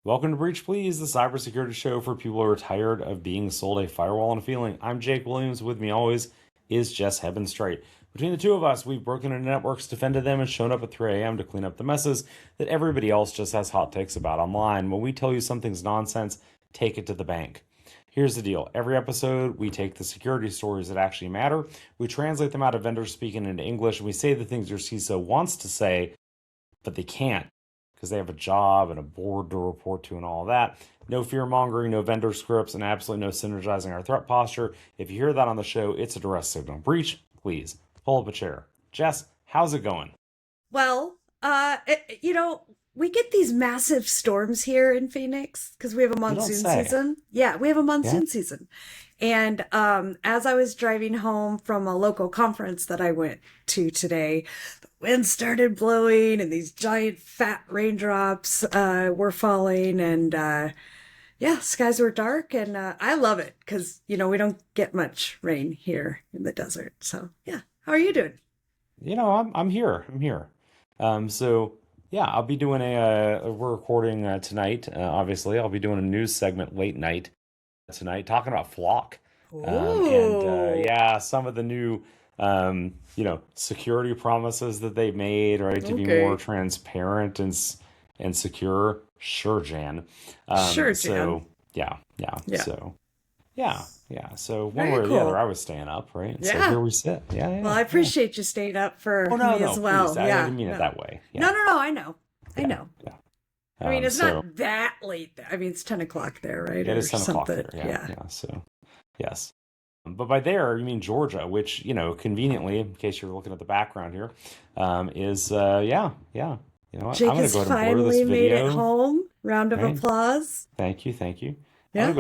Welcome to Breach Please, the cybersecurity show for people who are tired of being sold a firewall and a feeling. I'm Jake Williams. With me always is Jess Straight. Between the two of us, we've broken into networks, defended them, and shown up at 3 a.m. to clean up the messes that everybody else just has hot takes about online. When we tell you something's nonsense, take it to the bank. Here's the deal. Every episode, we take the security stories that actually matter, we translate them out of vendor speaking into English, and we say the things your CISO wants to say, but they can't, because they have a job and a board to report to and all that. No fear mongering, no vendor scripts, and absolutely no synergizing our threat posture. If you hear that on the show, it's a duress signal. Breach, please pull up a chair. Jess, how's it going? Well, we get these massive storms here in Phoenix because we have a monsoon season. Yeah, we have a monsoon season. And as I was driving home from a local conference that I went to today, the wind started blowing and these giant fat raindrops were falling. And skies were dark. And I love it because, we don't get much rain here in the desert. So, yeah. How are you doing? I'm here. I'll be doing we're recording tonight. Obviously, I'll be doing a news segment late night tonight, talking about Flock. Some of the new, security promises that they've made, right, to be more transparent and secure. Sure, Jan. Sure, Jan. So, yeah. So one way or the other, I was staying up, right? Yeah. So here we sit. Yeah. Well, I appreciate you staying up for me as well. Please. I didn't mean it that way. Yeah. No. I know. Yeah. I mean, it's not that late. I mean, it's 10 o'clock there, right? It is 10 o'clock there. Yeah. So, yes. But by there, you mean Georgia, which, conveniently, in case you're looking at the background here, is, yeah. You know what? Jake I'm going to go ahead and blur this video. Made it home. Round of applause. Thank you. Yeah.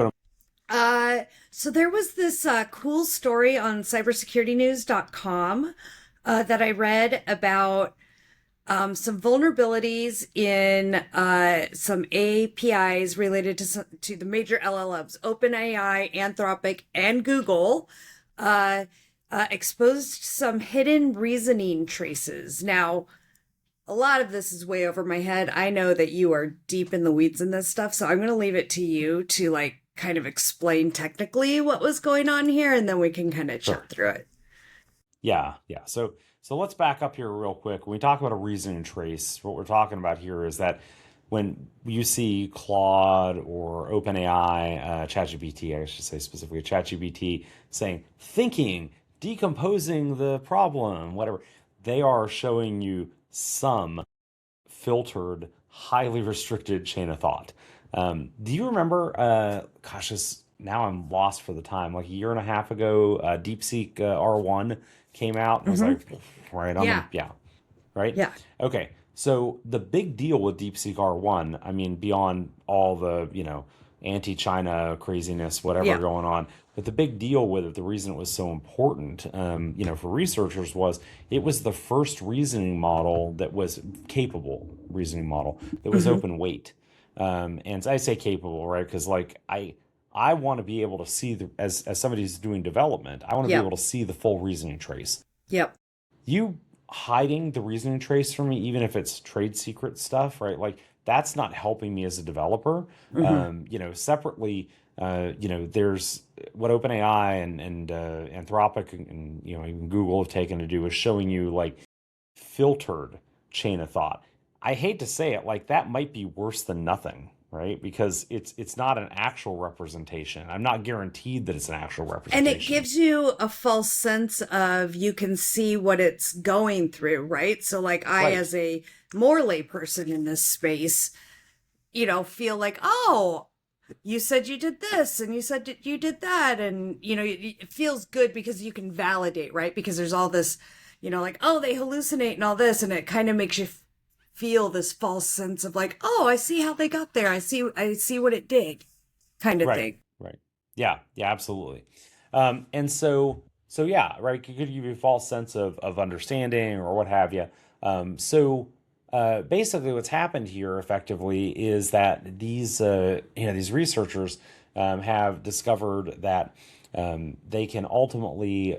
So there was this cool story on cybersecuritynews.com that I read about some vulnerabilities in some APIs related to the major LLMs, OpenAI, Anthropic, and Google, exposed some hidden reasoning traces. Now, a lot of this is way over my head. I know that you are deep in the weeds in this stuff, so I'm going to leave it to you to kind of explain technically what was going on here, and then we can kind of chat through it. Yeah. So let's back up here real quick. When we talk about a reasoning trace, what we're talking about here is that when you see Claude or OpenAI, ChatGPT, I should say specifically ChatGPT, saying thinking, decomposing the problem, whatever, they are showing you some filtered, highly restricted chain of thought. Do you remember, now I'm lost for the time, like a year and a half ago, DeepSeek R1 came out and was like, right? Right? Yeah. Okay. So the big deal with DeepSeek R1, I mean, beyond all the, anti-China craziness, whatever going on, but the big deal with it, the reason it was so important, for researchers was it was the first reasoning model that was capable reasoning model that was open weight. And I say capable, right? Because I want to be able to see as somebody who's doing development, I want to be able to see the full reasoning trace. Yep. You hiding the reasoning trace from me, even if it's trade secret stuff, right? Like that's not helping me as a developer. Separately, there's what OpenAI and Anthropic and even Google have taken to do is showing you filtered chain of thought. I hate to say it, that might be worse than nothing, right? Because it's not an actual representation. I'm not guaranteed that it's an actual representation. And it gives you a false sense of you can see what it's going through, right? So as a more lay person in this space, feel like, oh, you said you did this and you said you did that. And, it feels good because you can validate, right? Because there's all this, oh, they hallucinate and all this. And it kind of makes you feel this false sense of oh, I see how they got there. I see what it did kind of thing. Right. Yeah, absolutely. And so right. It could give you a false sense of understanding or what have you. Basically what's happened here effectively is that these researchers have discovered that they can ultimately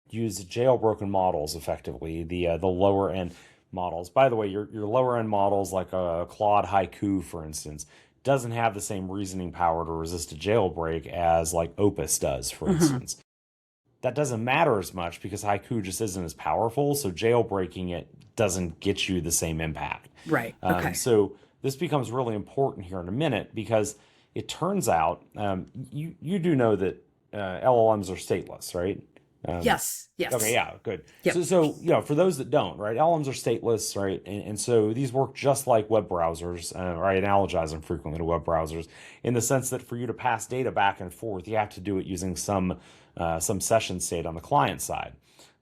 use jailbroken models effectively, the lower end. models. By the way, your lower end models like a Claude Haiku, for instance, doesn't have the same reasoning power to resist a jailbreak as like Opus does, for Hmm. instance. That doesn't matter as much because Haiku just isn't as powerful, so jailbreaking it doesn't get you the same impact. Right. Okay. So this becomes really important here in a minute because it turns out you do know that LLMs are stateless, right? Um, Yes. okay, Yes. yeah, good. Yep. So for those that don't, right, LLMs are stateless, right, and so these work just like web browsers, or I analogize them frequently to web browsers in the sense that for you to pass data back and forth, you have to do it using some session state on the client side.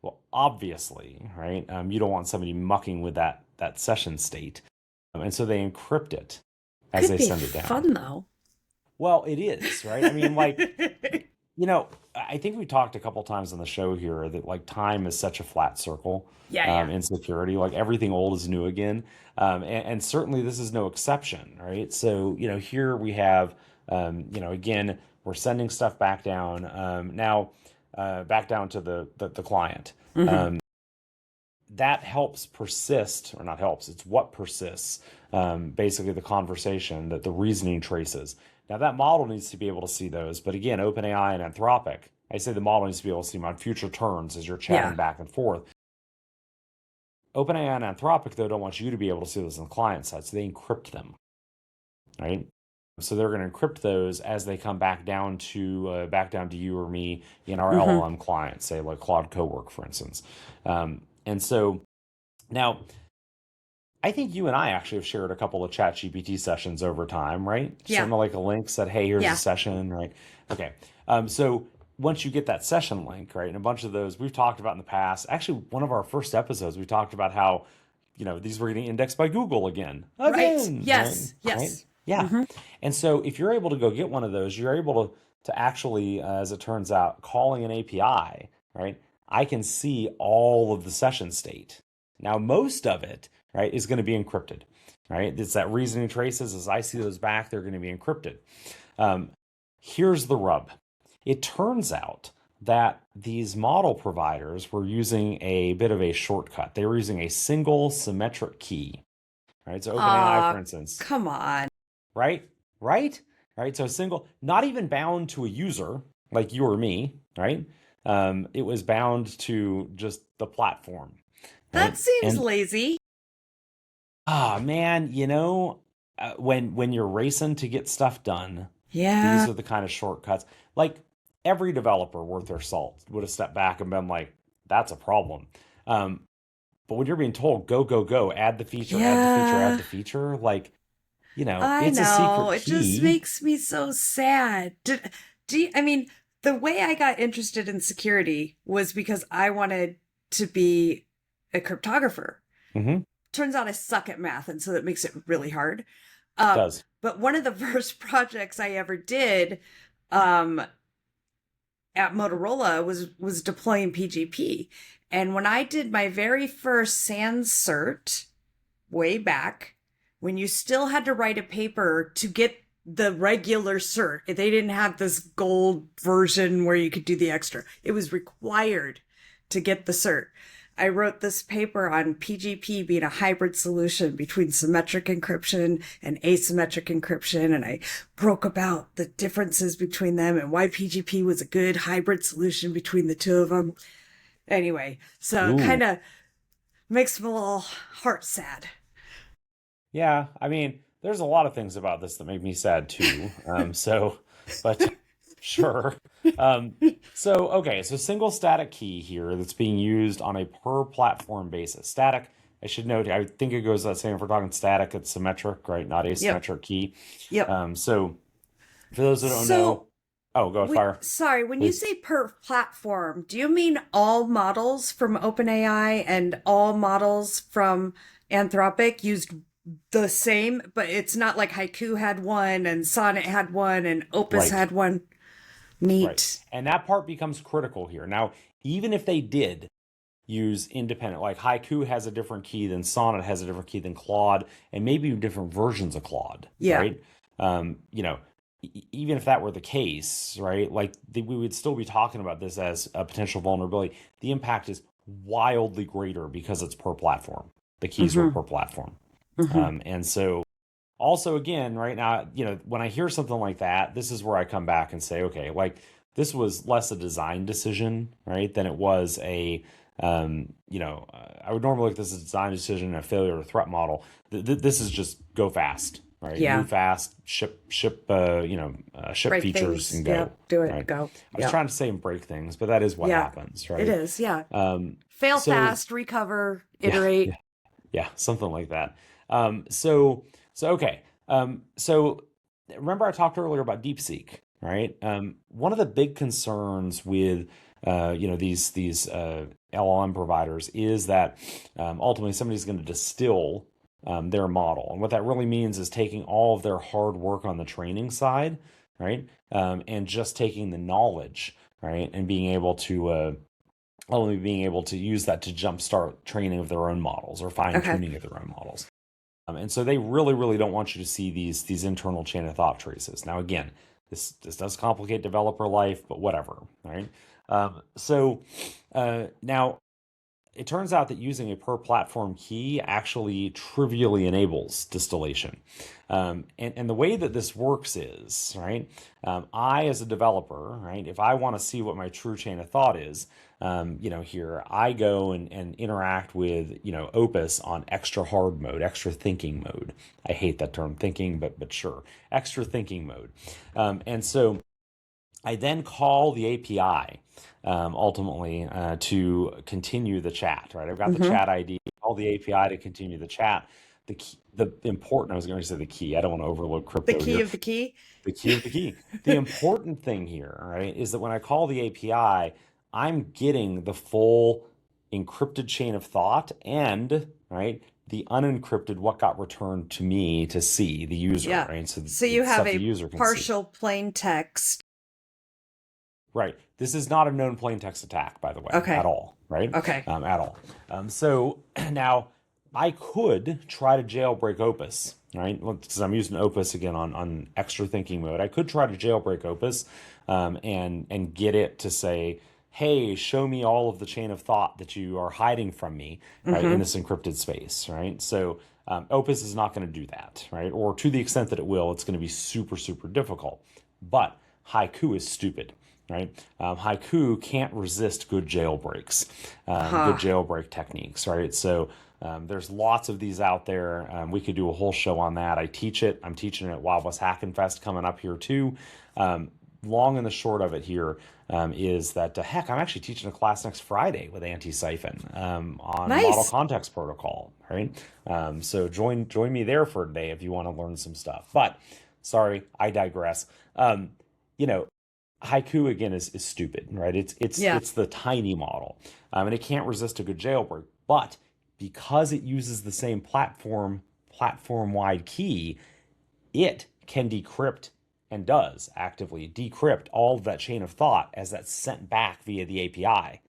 Well, obviously, right, you don't want somebody mucking with that session state, and so they encrypt it as Could they be send it down. fun though. Well, it is, right? I mean, like, you know, I think we talked a couple times on the show here that like time is such a flat circle Yeah. Yeah. in security. Like everything old is new again, and certainly this is no exception, right? So here we have, again, we're sending stuff back down now, back down to the client. Hmm. Um, that helps persist, or not helps, it's what persists, basically the conversation that the reasoning traces. Now, that model needs to be able to see those. But again, OpenAI and Anthropic, I say the model needs to be able to see them on future turns as you're chatting Yeah. back and forth. OpenAI and Anthropic, though, don't want you to be able to see those on the client side, so they encrypt them, right? So they're going to encrypt those as they come back down to you or me in our Hmm. LLM client, say like Claude Cowork, for instance. And so now, I think you and I actually have shared a couple of ChatGPT sessions over time, right? Yeah. Sent like a link, said, "Hey, here's a Yeah. session," right? Okay. So once you get that session link, right, and a bunch of those we've talked about in the past. Actually, one of our first episodes, we talked about how these were getting indexed by Google Right. again, right? Yes. Right? Yes. Yeah. Hmm. And so if you're able to go get one of those, you're able to actually, as it turns out, calling an API, right? I can see all of the session state. Now, most of it, right, is going to be encrypted, right? It's that reasoning traces. As I see those back, they're going to be encrypted. Um, Here's the rub. It turns out that these model providers were using a bit of a shortcut. They were using a single symmetric key, right? So OpenAI, Uh, for instance, Come on. right? Right? Right? So single, not even bound to a user like you or me, right? It was bound to just the platform, That right? seems And lazy. man, when you're racing to get stuff done, Yeah. these are the kind of shortcuts. Like every developer worth their salt would have stepped back and been like, "That's a problem." Um, but when you're being told, "Go, go, go, add the feature, add the feature, add Yeah. the feature," like I it's a know. secret It just key. makes me so sad. I mean, the way I got interested in security was because I wanted to be a cryptographer. Hmm. Turns out I suck at math, and so that makes it really hard. Does. But one of the first projects I ever did um, at Motorola was deploying PGP. And when I did my very first SANS cert way back, when you still had to write a paper to get the regular cert, they didn't have this gold version where you could do the extra. It was required to get the cert. I wrote this paper on PGP being a hybrid solution between symmetric encryption and asymmetric encryption. And I broke about the differences between them and why PGP was a good hybrid solution between the two of them. Anyway, so it Ooh. kind of makes my little heart sad. Yeah, I mean, there's a lot of things about this that make me sad too. But sure. Um, okay, so single static key here that's being used on a per platform basis. Static, I should note, I think it goes without saying if we're talking static, it's symmetric, right? Not Yep. asymmetric key. Yep. So for those that don't know, So, oh, go ahead, fire, sorry, when you please. say per platform, do you mean all models from OpenAI and all models from Anthropic used the same, but it's not like Haiku had one and Sonnet had one and Opus Right. had one? Right. Neat. And that part becomes critical here. Now, even if they did use independent, like Haiku has a different key than Sonnet has a different key than Claude, and maybe different versions of Claude, Yeah. right? Even if that were the case, right? Like we would still be talking about this as a potential vulnerability. The impact is wildly greater because it's per platform. The keys were per platform. And so also, again, right now, when I hear something like that, this is where I come back and say, okay, like this was less a design decision, right, than it was I would normally look at this as a design decision, a failure or threat model. This is just go fast, right? Yeah. Move fast, ship Break features things. and go. Yep. Do it. Right? Go. I was trying to say and break things, but that is what happens, right? It is. Yeah. Um, Fail so fast, recover, yeah, iterate. yeah, yeah, something like that. Okay. So remember I talked earlier about DeepSeek, right? One of the big concerns with these LLM providers is that ultimately somebody's going to distill their model, and what that really means is taking all of their hard work on the training side, right, and just taking the knowledge, right, and being able to only being able to use that to jumpstart training of their own models or fine tuning of their own models. And so they really, really don't want you to see these internal chain of thought traces. Now, again, this does complicate developer life, but whatever, right? Now it turns out that using a per platform key actually trivially enables distillation. And the way that this works is, right, I as a developer, right, if I want to see what my true chain of thought is, here I go and interact with, Opus on extra hard mode, extra thinking mode. I hate that term thinking, but sure, extra thinking mode. And so I then call the API ultimately to continue the chat, right? I've got the chat ID, call the API to continue the chat. I was going to say the key. I don't want to overload crypto The key here. of the key. The key of the key. The important thing here, right, is that when I call the API, I'm getting the full encrypted chain of thought and, right, the unencrypted what got returned to me to see, the user, right? So you have the a user can partial plain text. Right. This is not a known plain text attack, by the way, at all, right? Okay. At all. So now I could try to jailbreak Opus, right? Because I'm using Opus again on extra thinking mode. I could try to jailbreak Opus and get it to say, hey, show me all of the chain of thought that you are hiding from me, right, in this encrypted space, right? So Opus is not going to do that, right? Or to the extent that it will, it's going to be super, super difficult. But Haiku is stupid. Right, Haiku can't resist good jailbreaks, good jailbreak techniques. Right, so there's lots of these out there. We could do a whole show on that. I teach it. I'm teaching it at Wild West Hackin' Fest coming up here too. Long and the short of it here is that heck, I'm actually teaching a class next Friday with Anti-Siphon on model context protocol. Right, so join me there for a day if you want to learn some stuff. But sorry, I digress. Haiku again is stupid, right? It's the tiny model, and it can't resist a good jailbreak. But because it uses the same platform-wide key, it can decrypt and does actively decrypt all of that chain of thought as that's sent back via the API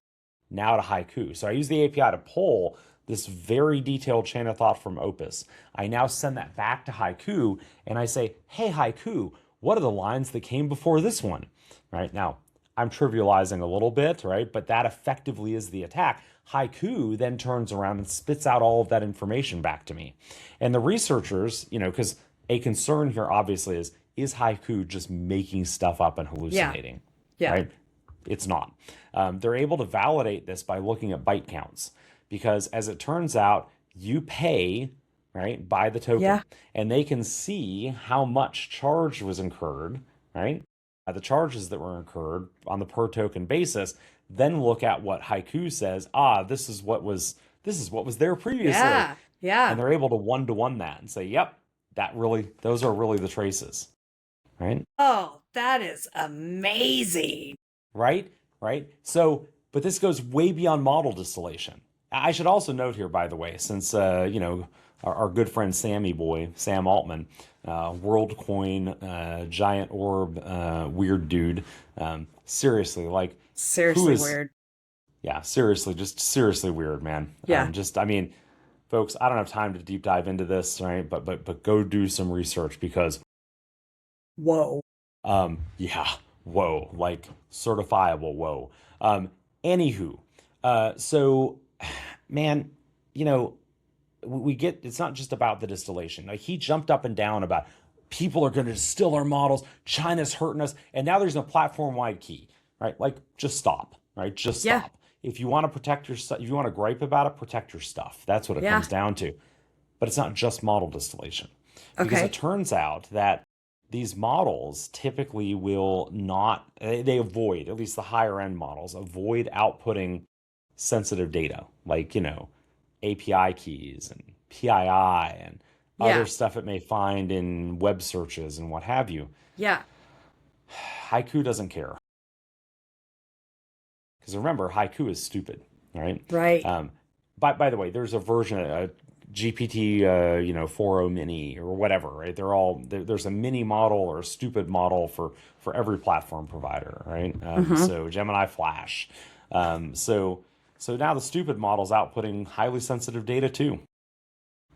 now to Haiku. So I use the API to pull this very detailed chain of thought from Opus. I now send that back to Haiku, and I say, hey, Haiku, what are the lines that came before this one? Right now, I'm trivializing a little bit, right? But that effectively is the attack. Haiku then turns around and spits out all of that information back to me. And the researchers, because a concern here obviously is Haiku just making stuff up and hallucinating? Yeah. Right? It's not. They're able to validate this by looking at byte counts because as it turns out, you pay, right, by the token, and they can see how much charge was incurred, right? The charges that were incurred on the per token basis, then look at what Haiku says. This is what was there previously. Yeah. And they're able to one that and say, yep, those are really the traces. Right? Oh, that is amazing. Right? So, but this goes way beyond model distillation. I should also note here, by the way, since our good friend Sam Altman, WorldCoin, giant orb, weird dude. Seriously weird. Yeah, seriously, just seriously weird, man. Yeah. Folks, I don't have time to deep dive into this, right? But go do some research because, whoa. Yeah, whoa, like certifiable whoa. Anywho, so, man, we get, it's not just about the distillation. Like he jumped up and down about people are going to distill our models, China's hurting us, and now there's a platform-wide key, right? Like just stop, right? Just Yeah. stop. If you want to protect your stuff, if you want to gripe about it, protect your stuff. That's what it Yeah. comes down to. But it's not just model distillation, because Okay. it turns out that these models typically will not, they avoid, at least the higher end models, avoid outputting sensitive data like, API keys and PII and other Yeah. stuff it may find in web searches and what have you. Yeah. Haiku doesn't care. Because remember, Haiku is stupid, right? Right. By the way, there's a version, a GPT, 4.0 mini or whatever, right? There's a mini model or a stupid model for every platform provider, right? So Gemini Flash. So now the stupid model's outputting highly sensitive data too.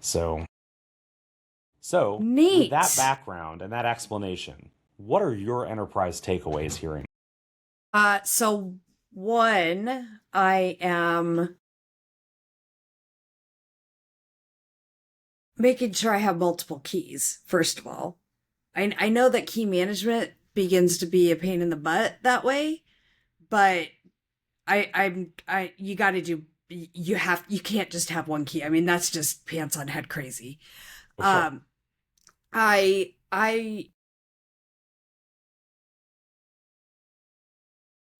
So with that Neat. background and that explanation, what are your enterprise takeaways hearing? So one, I am making sure I have multiple keys, first of all. I know that key management begins to be a pain in the butt that way, but you got to do, you can't just have one key. I mean, that's just pants on head crazy. For sure.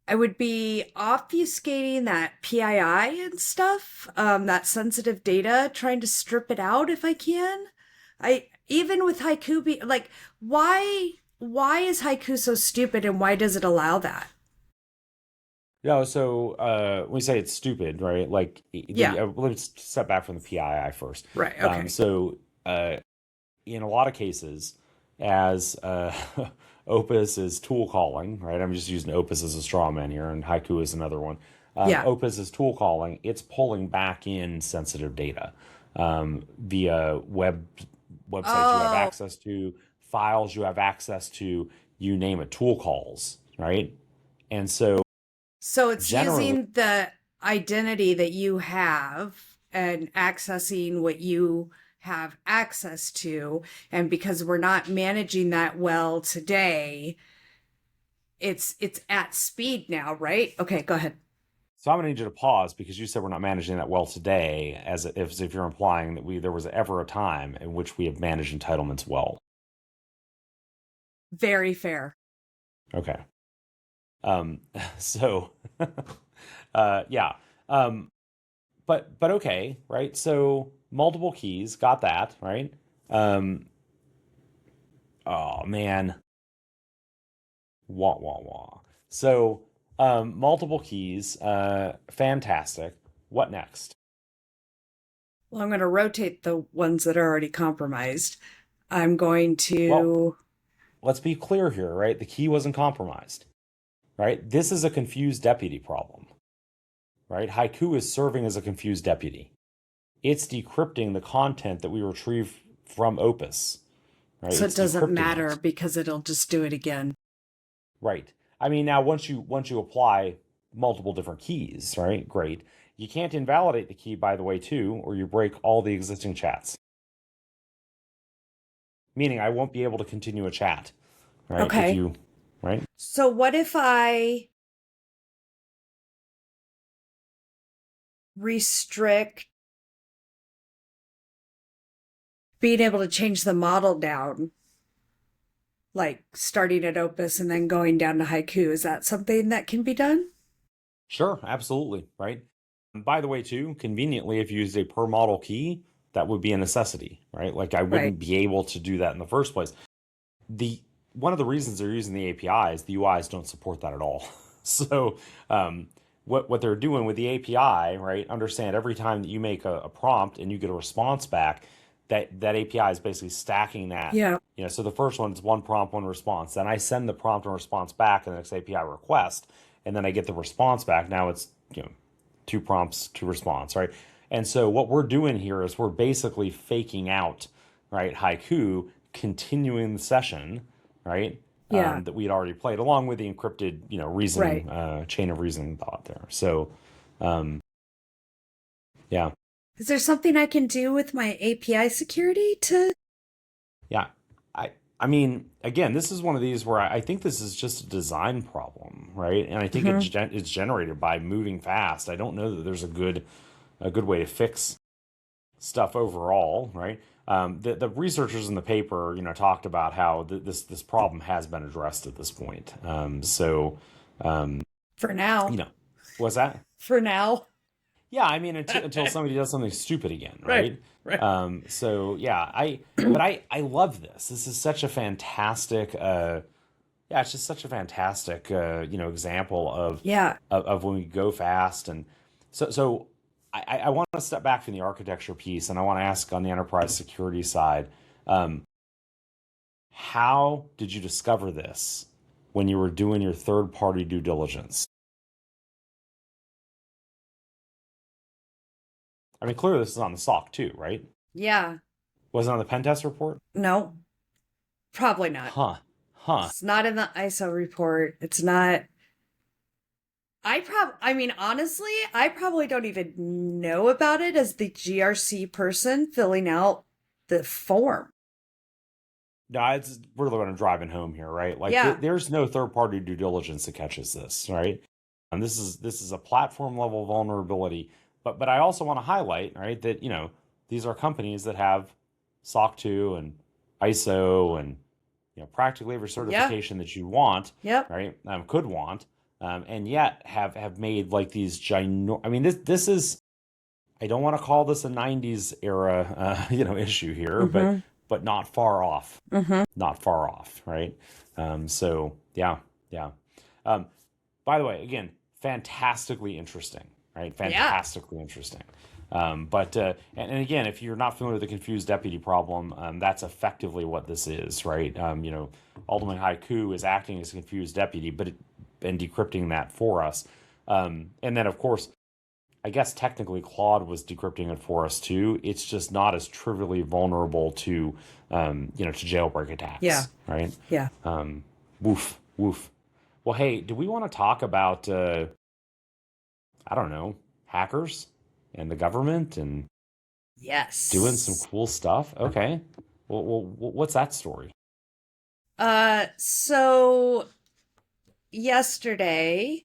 I would be obfuscating that PII and stuff, that sensitive data, trying to strip it out if I can. Even with Haiku, like, why is Haiku so stupid and why does it allow that? No, so when we say it's stupid, right? Like, let's step back from the PII first. Right. Okay. In a lot of cases, as Opus is tool calling, right? I'm just using Opus as a straw man here, and Haiku is another one. Opus is tool calling. It's pulling back in sensitive data via websites you have access to, files you have access to, you name it, tool calls, right? And so it's using the identity that you have and accessing what you have access to. And because we're not managing that well today, it's at speed now, right? Okay, go ahead. So I'm going to need you to pause because you said we're not managing that well today, as if you're implying that there was ever a time in which we have managed entitlements well. Very fair. Okay. So, yeah. But okay, right? So multiple keys, got that, right? Oh man. Wah wah wah. So, multiple keys, fantastic. What next? Well, I'm going to rotate the ones that are already compromised. I'm going to. Well, let's be clear here, right? The key wasn't compromised, right? This is a confused deputy problem, right? Haiku is serving as a confused deputy. It's decrypting the content that we retrieve from Opus, right? So It's it doesn't decrypting matter it. because it'll just do it again. Right. I mean, now once you apply multiple different keys, right? Great. You can't invalidate the key, by the way, too, or you break all the existing chats. Meaning I won't be able to continue a chat, right? Okay. Right? So what if I restrict being able to change the model down, like starting at Opus and then going down to Haiku? Is that something that can be done? Sure, absolutely, right? And by the way, too, conveniently, if you used a per model key, that would be a necessity, right? Like I wouldn't be able to do that in the first place. One of the reasons they're using the API is the UIs don't support that at all. So what they're doing with the API, right? Understand every time that you make a prompt and you get a response back, that API is basically stacking that. Yeah. So the first one is one prompt, one response. Then I send the prompt and response back in the next API request, and then I get the response back. Now it's two prompts, two response, right? And so what we're doing here is we're basically faking out, right? Haiku continuing the session, right? Yeah. That we'd already played, along with the encrypted, reasoning, chain of reasoning thought there. So, yeah. Is there something I can do with my API security to? Yeah. I I mean, again, this is one of these where I think this is just a design problem, right? And I think Mhm. it's generated by moving fast. I don't know that there's a good way to fix stuff overall, right? The researchers in the paper, talked about how this problem has been addressed at this point. Um, For you now. know, was that? For now. Yeah, I mean, until somebody does something stupid again, Right. right? Right. So yeah, but I love this. This is such a fantastic, yeah, it's just such a fantastic, example Yeah. of when we go fast. And so I want to step back from the architecture piece, and I want to ask on the enterprise security side, um, how did you discover this when you were doing your third party due diligence? I mean, clearly this is on the SOC too, right? Yeah. Was it on the pen test report? No, probably not. Huh. Huh. It's not in the ISO report. It's not. I mean, honestly, I probably don't even know about it as the GRC person filling out the form. No, we're the one driving home here, right? Like Yeah. there's no third party due diligence that catches this, right? And this is a platform level vulnerability. But I also want to highlight, right, that these are companies that have SOC 2 and ISO and practically every Yeah. certification that you want, Yep. right? Could want, and yet have made like these ginormous. I mean, this is, I don't want to call this a '90s era, issue here, Mm-hmm. but not far off, Mm-hmm. not far off, right? So yeah, yeah. Um, by the way, again, fantastically interesting, right? Yeah. Fantastically interesting. But and again, if you're not familiar with the confused deputy problem, that's effectively what this is, right? Ultimately, Haiku is acting as a confused deputy, and decrypting that for us. And then, of course, I guess technically Claude was decrypting it for us too. It's just not as trivially vulnerable to jailbreak Yeah. attacks, right? Yeah. Woof, woof. Well, hey, do we want to talk about I don't know, hackers and the government and doing some Yes. cool stuff? Okay. Well, what's that story? So yesterday,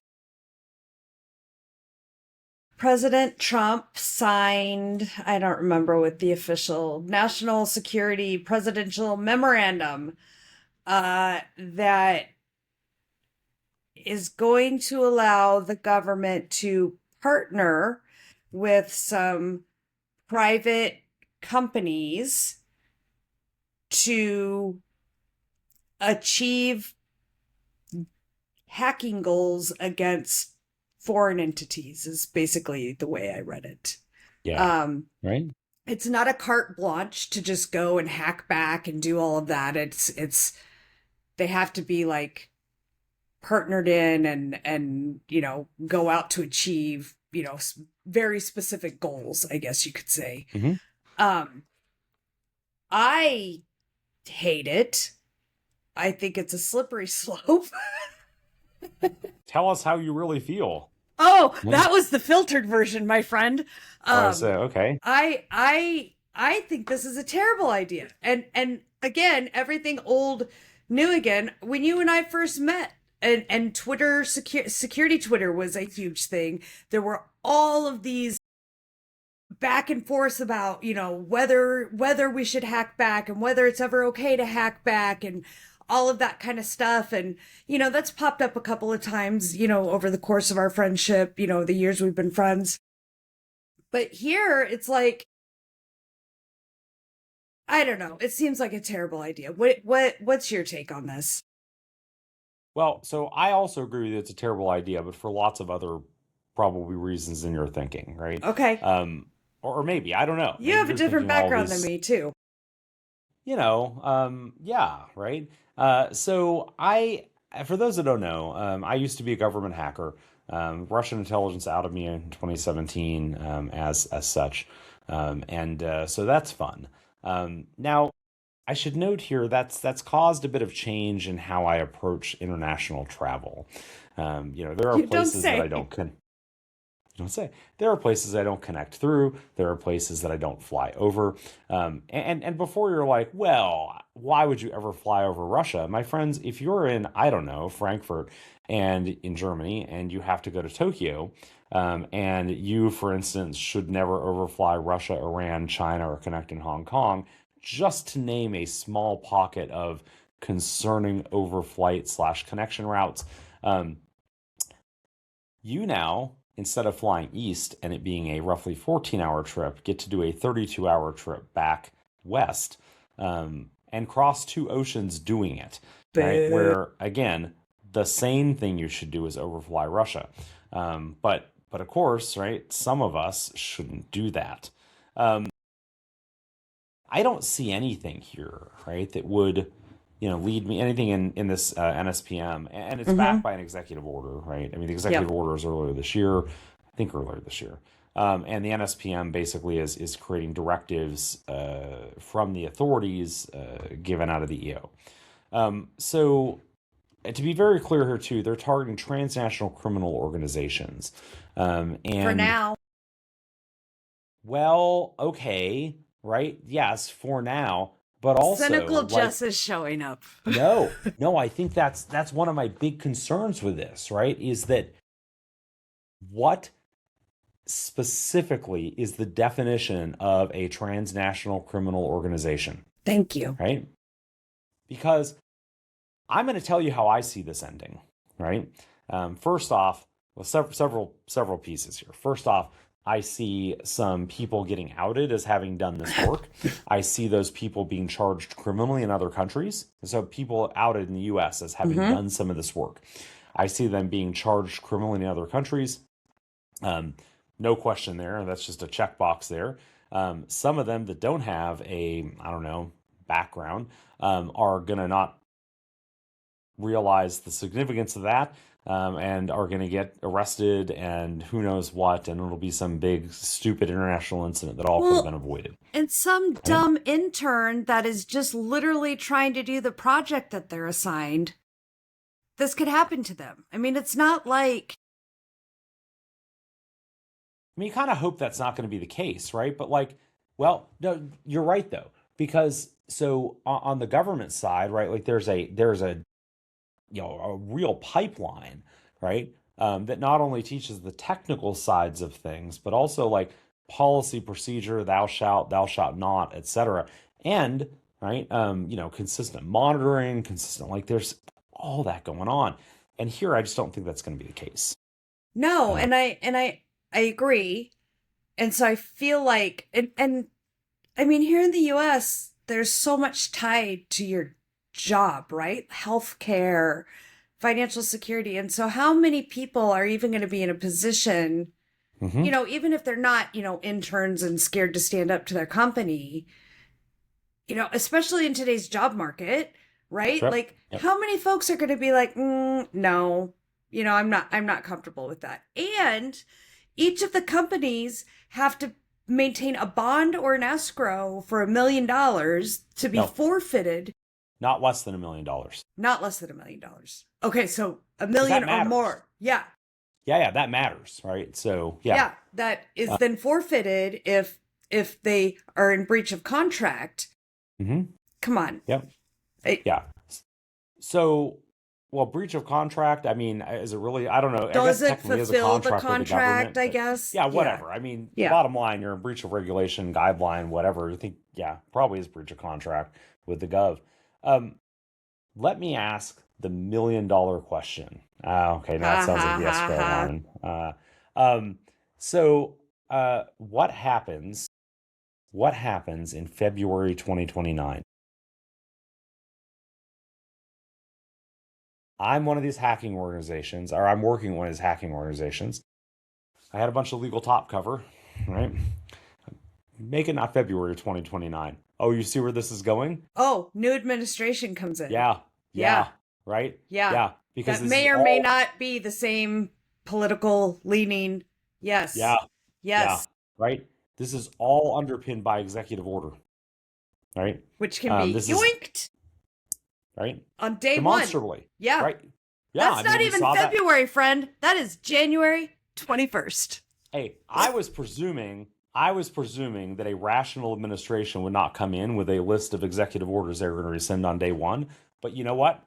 President Trump signed, I don't remember what the official national security presidential memorandum that is going to allow the government to partner with some private companies to achieve hacking goals against foreign entities is basically the way I read it. Yeah. Um, Right? it's not a carte blanche to just go and hack back and do all of that. It's they have to be like partnered in and go out to achieve very specific goals, I guess you could say. Mm-hmm. um I hate it. I think it's a slippery slope. Tell us how you really feel. Oh, that was the filtered version, my friend. Oh, I say, okay. I think this is a terrible idea. And again, everything old, new again. When you and I first met, and Twitter security Twitter was a huge thing. There were all of these back and forth about whether we should hack back and whether it's ever okay to hack back and all of that kind of stuff. And that's popped up a couple of times over the course of our friendship, the years we've been friends. But here it's like, I don't know, it seems like a terrible idea. What's your take on this? Well, so I also agree that it's a terrible idea, but for lots of other probably reasons than you're thinking, right? Okay. Or maybe, I don't know. You Maybe have a you're different thinking all background than these, me too. yeah, right? So for those that don't know, I used to be a government hacker. Russian intelligence outed me in 2017 as such. So that's fun. Now, I should note here that's caused a bit of change in how I approach international travel. There are You don't places that I say. don't don't say. There are places I don't connect through. There are places that I don't fly over. And before you're like, well, why would you ever fly over Russia? My friends, if you're in, I don't know, Frankfurt and in Germany, and you have to go to Tokyo, and you, for instance, should never overfly Russia, Iran, China, or connect in Hong Kong, just to name a small pocket of concerning overflight slash connection routes. You now, instead of flying east and it being a roughly 14-hour trip, get to do a 32-hour trip back west, and cross two oceans doing it. Right? Where, again, the same thing you should do is overfly Russia. But of course, right, some of us shouldn't do that. I don't see anything here, right, that would, lead me anything in this NSPM, and it's backed by an executive order, right? I mean, the executive order is earlier this year, I think earlier this year, and the NSPM basically is creating directives from the authorities given out of the EO. So, to be very clear here too, they're targeting transnational criminal organizations, and for now. Well, okay, right? Yes, for now. But also, cynical Jess is showing up. no, I think that's one of my big concerns with this, right? Is that what specifically is the definition of a transnational criminal organization? Thank you. Right? Because I'm going to tell you how I see this ending, right? First off, well, several pieces here. First off, I see some people getting outed as having done this work. I see those people being charged criminally in other countries. So people outed in the U.S. as having done some of this work. I see them being charged criminally in other countries. No question there. That's just a checkbox there. Some of them that don't have a, background are going to not realize the significance of that. And are going to get arrested and who knows what, and it'll be some big, stupid international incident that all could have been avoided. And some dumb intern that is just literally trying to do the project that they're assigned, this could happen to them. I mean, it's not like... I mean, you kind of hope that's not going to be the case, right? But no, you're right, though. Because, so on the government side, right, there's a real pipeline, right? That not only teaches the technical sides of things, but also policy, procedure, thou shalt not, etc. And right, consistent monitoring, consistent, there's all that going on. And here, I just don't think that's going to be the case. No, and I agree. And so I feel like, and I mean, here in the U.S., there's so much tied to your job, right? Healthcare, financial security. And so how many people are even going to be in a position, even if they're not, interns and scared to stand up to their company, especially in today's job market, right? Sure. Yep. How many folks are going to be like, no, I'm not comfortable with that. And each of the companies have to maintain a bond or an escrow for $1 million to be forfeited. Not less than $1 million. Not less than $1 million. Okay, so $1 million or more. Yeah. Yeah, that matters, right? So yeah, that is then forfeited if they are in breach of contract. Come on. Yep. Yeah. So, breach of contract. I mean, is it really? I don't know. Does it fulfill the contract? I guess. Yeah, whatever. Yeah. I mean, bottom line, you're in breach of regulation, guideline, whatever. I think, probably is breach of contract with the gov. Let me ask the $1 million question. Okay, now it sounds like yes, go on. So, what happens in February 2029? I'm one of these hacking organizations, or I'm working with one of these hacking organizations. I had a bunch of legal top cover, right? Make it not February 2029. Oh, you see where this is going? Oh, new administration comes in. Yeah. Right? Yeah. Because that may or may not be the same political leaning. Yes. Yeah. Right? This is all underpinned by executive order. Right? Which can be yoinked. Right? On day demonstrably. One. Yeah. Right? Yeah. That's not even February, friend. That is January 21st. Hey, I was presuming that a rational administration would not come in with a list of executive orders they were going to rescind on day one. But you know what?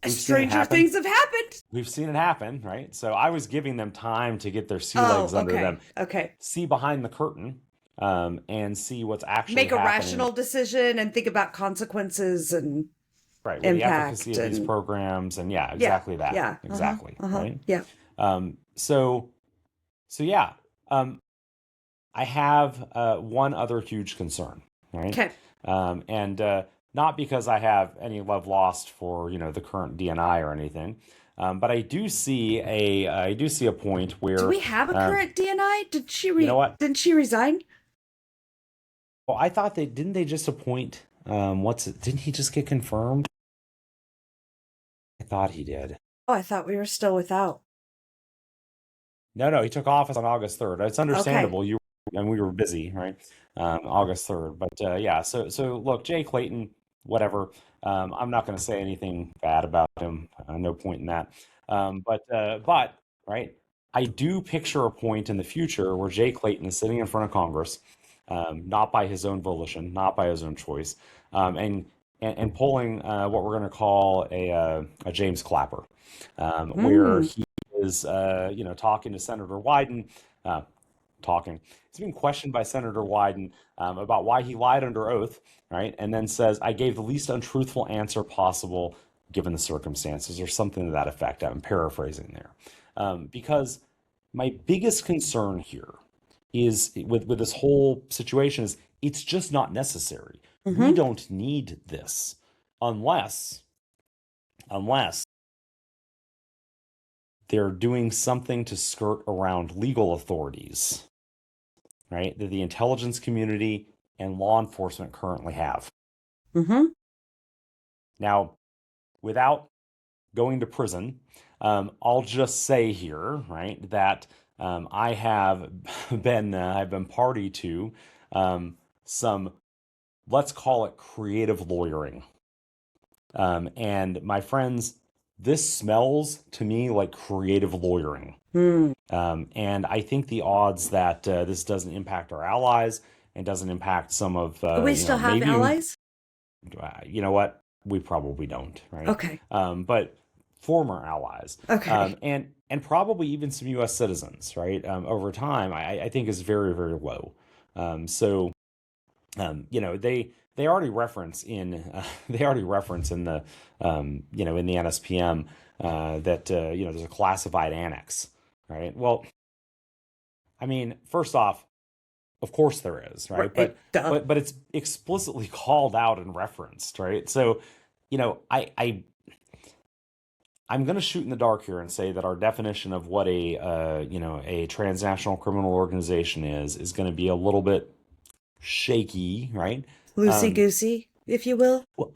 We've seen it Stranger happen. things have happened. We've seen it happen, right? So I was giving them time to get their sea Oh, legs under them, okay. Okay. see behind the curtain, and see what's actually Make a happening. rational decision and think about consequences and Right, with the efficacy impact of these and programs, and yeah, yeah. exactly that, Yeah. Uh-huh. exactly, Uh-huh. right? Yeah. Um, so, so yeah, I have one other huge concern, right? Okay. And not because I have any love lost for the current DNI or anything, but I do see a point Do where we have a um, current DNI? you know what? Didn't she resign? Well, I thought they just appoint what's it? Didn't he just get confirmed? I thought he did. Oh, I thought we were still without. No, he took office on August 3rd. It's Okay. understandable. And we were busy, right? August 3rd. But yeah, so look, Jay Clayton, whatever. I'm not going to say anything bad about him. No point in that. But right, I do picture a point in the future where Jay Clayton is sitting in front of Congress, not by his own volition, not by his own choice, and pulling what we're going to call a James Clapper, where Hmm. he is, talking to Senator Wyden, uh, talking. He's being questioned by Senator Wyden about why he lied under oath, right? And then says, "I gave the least untruthful answer possible given the circumstances," or something to that effect. I'm paraphrasing there, because my biggest concern here is with this whole situation is it's just not necessary. We Mm-hmm. don't need this unless unless they're doing something to skirt around legal authorities, right? That the intelligence community and law enforcement currently have. Mm-hmm. Now, without going to prison, I'll just say here, right, that I have I've been party to some, let's call it creative lawyering. And my friends, this smells to me like creative lawyering. Hmm. And I think the odds that this doesn't impact our allies and doesn't impact some of, We still have maybe even, allies? you know what? We probably don't, right? Okay. But former allies, Okay. and probably even some U.S. citizens, right? Over time, I think is very, very low. So they already reference in the in the NSPM that there's a classified annex, right? Well, I mean, first off, of course there is, right? Right. Duh. But it's explicitly called out and referenced, right? So, I'm going to shoot in the dark here and say that our definition of what a transnational criminal organization is going to be a little bit shaky, right? Loosey Um, goosey, if you will. well,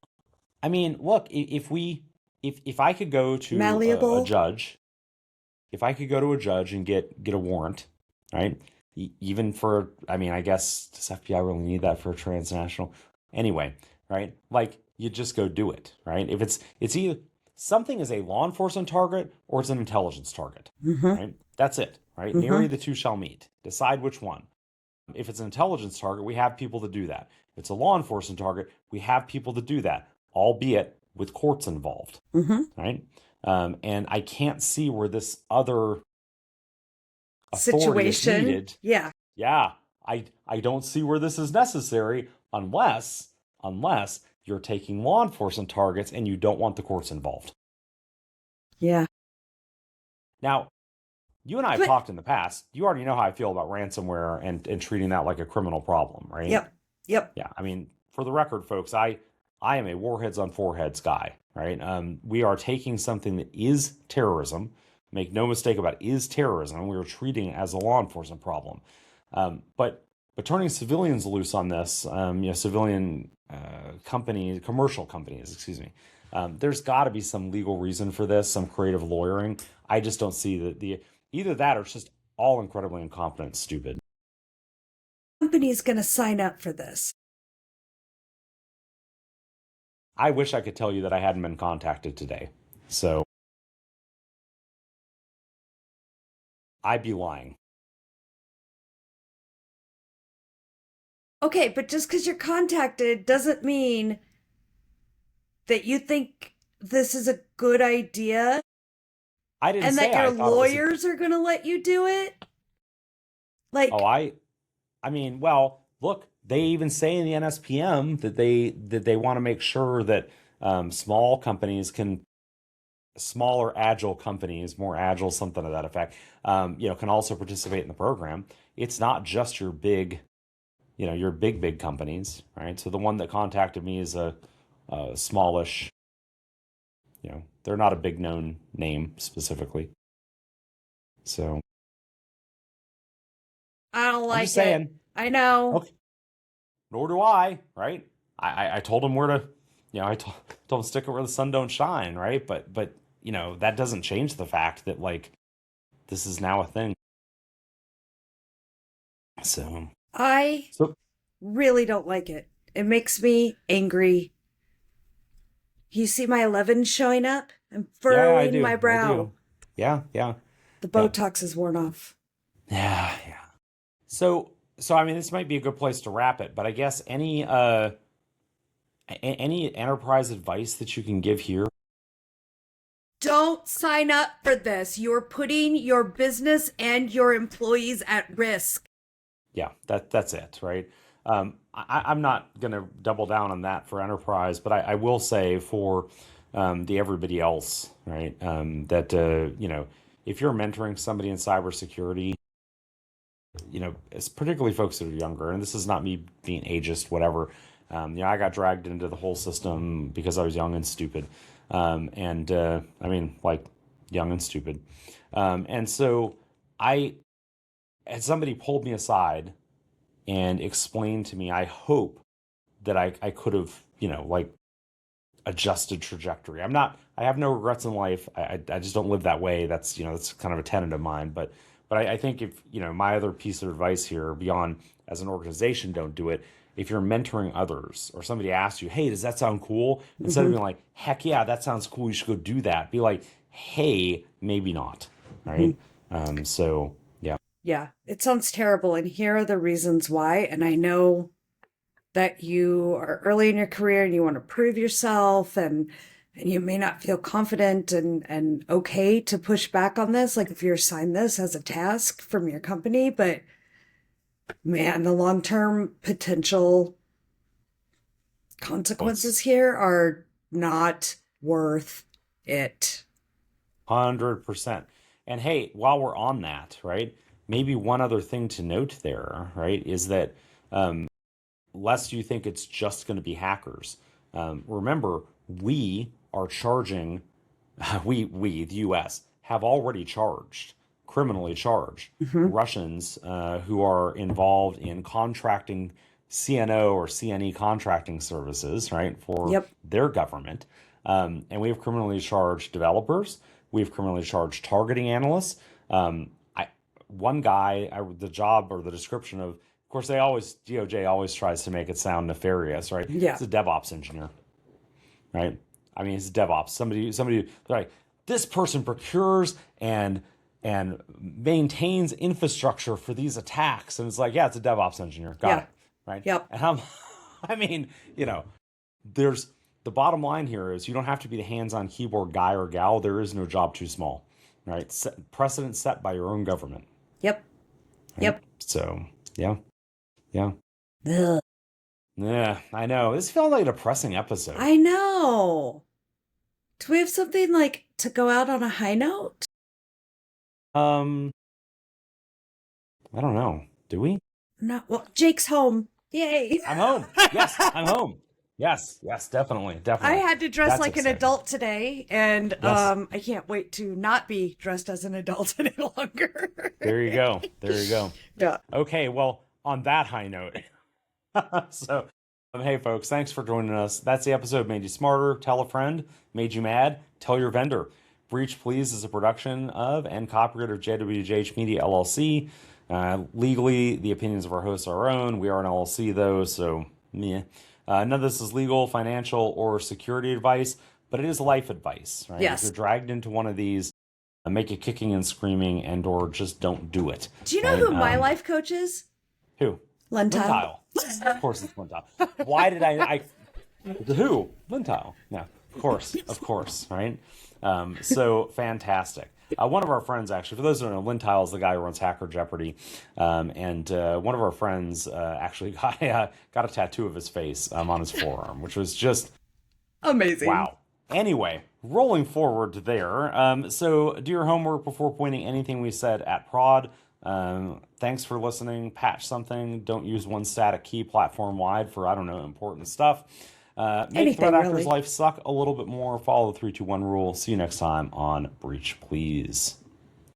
I mean, look, if I could go to a Malleable. judge, if I could go to a judge and get a warrant, right? Even for, I mean, I guess does FBI really need that for a transnational? Anyway, right? Like you just go do it, right? If it's either something is a law enforcement target or it's an intelligence target, Mm-hmm. right? That's it, right? Mm-hmm. Nary the two shall meet. Decide which one. If it's an intelligence target, we have people to do that. If it's a law enforcement target, we have people to do that, albeit with courts involved, Mm-hmm. right? And I can't see where this other authority is Situation. needed. Yeah. Yeah, I don't see where this is necessary unless you're taking law enforcement targets and you don't want the courts involved. Yeah. Now, you and I have But talked in the past. You already know how I feel about ransomware and treating that like a criminal problem, right? yep. Yep. Yeah, I mean, for the record, folks, I am a warheads on foreheads guy, right? We are taking something that is terrorism, make no mistake about it, is terrorism, and we are treating it as a law enforcement problem. But turning civilians loose on this, civilian companies, commercial companies, excuse me, there's got to be some legal reason for this, some creative lawyering. I just don't see the either that or it's just all incredibly incompetent and stupid. Company's going to sign up for this. I wish I could tell you that I hadn't been contacted today. So I'd be lying. Okay, but just because you're contacted doesn't mean that you think this is a good idea I didn't and say that your I thought it was lawyers are going to let you do it. oh, Like, I mean, well, look, they even say in the NSPM that they want to make sure that small companies can smaller agile companies, more agile, something to that effect, can also participate in the program. It's not just your big, your big companies, right? So the one that contacted me is a smallish, they're not a big known name specifically. So I don't I'm just like it. saying, I know. okay, nor do I, right? I told him where to, told him stick it where the sun don't shine, right? But that doesn't change the fact that like this is now a thing. So I so really don't like it. It makes me angry. You see my 11 showing up? I'm yeah, I furrowing my do. I brow. do. Yeah, yeah, The yeah, Botox is worn off. yeah, yeah. So I mean, this might be a good place to wrap it, but I guess any enterprise advice that you can give here. Don't sign up for this. You're putting your business and your employees at risk. Yeah, that's it, right? I'm not going to double down on that for enterprise, but I will say for the everybody else, right? That if you're mentoring somebody in cybersecurity, it's particularly folks that are younger, and this is not me being ageist, whatever. I got dragged into the whole system because I was young and stupid, and I mean, like young and stupid, and so I had somebody pulled me aside and explained to me. I hope that I could have, like adjusted trajectory. I have no regrets in life. I just don't live that way. That's kind of a tenet of mine. But I think if, my other piece of advice here beyond as an organization, don't do it. If you're mentoring others or somebody asks you, hey, does that sound cool? Instead of Mm-hmm. being like, heck yeah, that sounds cool. You should go do that. Be like, hey, maybe not. Mm-hmm. Right. So yeah. Yeah, it sounds terrible. And here are the reasons why. And I know that you are early in your career and you want to prove yourself and you may not feel confident and okay to push back on this, like if you're assigned this as a task from your company, but man, the long-term potential Well, it's consequences here are not worth it. 100%. And hey, while we're on that, right? Maybe one other thing to note there, right, is that lest you think it's just going to be hackers. Remember, we are charging, the U.S., have already charged, criminally charged, Mm-hmm. Russians who are involved in contracting CNO or CNE contracting services, right, for Yep. their government. And we have criminally charged developers. We have criminally charged targeting analysts. One guy, the job or the description of course, DOJ always tries to make it sound nefarious, right? Yeah. It's a DevOps engineer, right? I mean, it's DevOps. Somebody, they're like, this person procures and maintains infrastructure for these attacks, and it's like, yeah, it's a DevOps engineer. Got Yeah. it, right? Yep. And I mean, there's the bottom line here is you don't have to be the hands-on keyboard guy or gal. There is no job too small, right? Precedent set by your own government. Yep. Right? Yep. So, yeah. Yeah. Ugh. Yeah, I know. This felt like a depressing episode. I know. Do we have something like to go out on a high note? Um, I don't know. Do we? No. Well, Jake's home. Yay. I'm home. Yes, I'm home. Yes, yes, definitely, I definitely. had to dress That's like an exciting. adult today, and Yes. I can't wait to not be dressed as an adult any longer. There you go. There you go. Yeah. Okay, well, on that high note, so hey, folks, thanks for joining us. That's the episode. Made you smarter. Tell a friend. Made you mad. Tell your vendor. Breach Please is a production of and copyright of JWJH Media LLC. Legally, the opinions of our hosts are our own. We are an LLC, though, so meh. None of this is legal, financial, or security advice, but it is life advice, right? Yes. If you're dragged into one of these, make it kicking and screaming and or just don't do it. Do you know right? who my life coach is? Who? Lentile. Lentile. Of course it's Lintile. Why did I who? Lintile. Yeah, of course, right? So fantastic. One of our friends, actually, for those who don't know, Lintile is the guy who runs Hacker Jeopardy, and one of our friends actually got a tattoo of his face on his forearm, which was just amazing. Wow. Anyway, rolling forward there. So do your homework before pointing anything we said at prod. Thanks for listening. Patch something. Don't use one static key platform wide for, I don't know, important stuff. Make threat actors' life suck a little bit more. Follow the 3-2-1 rule. See you next time on Breach, Please.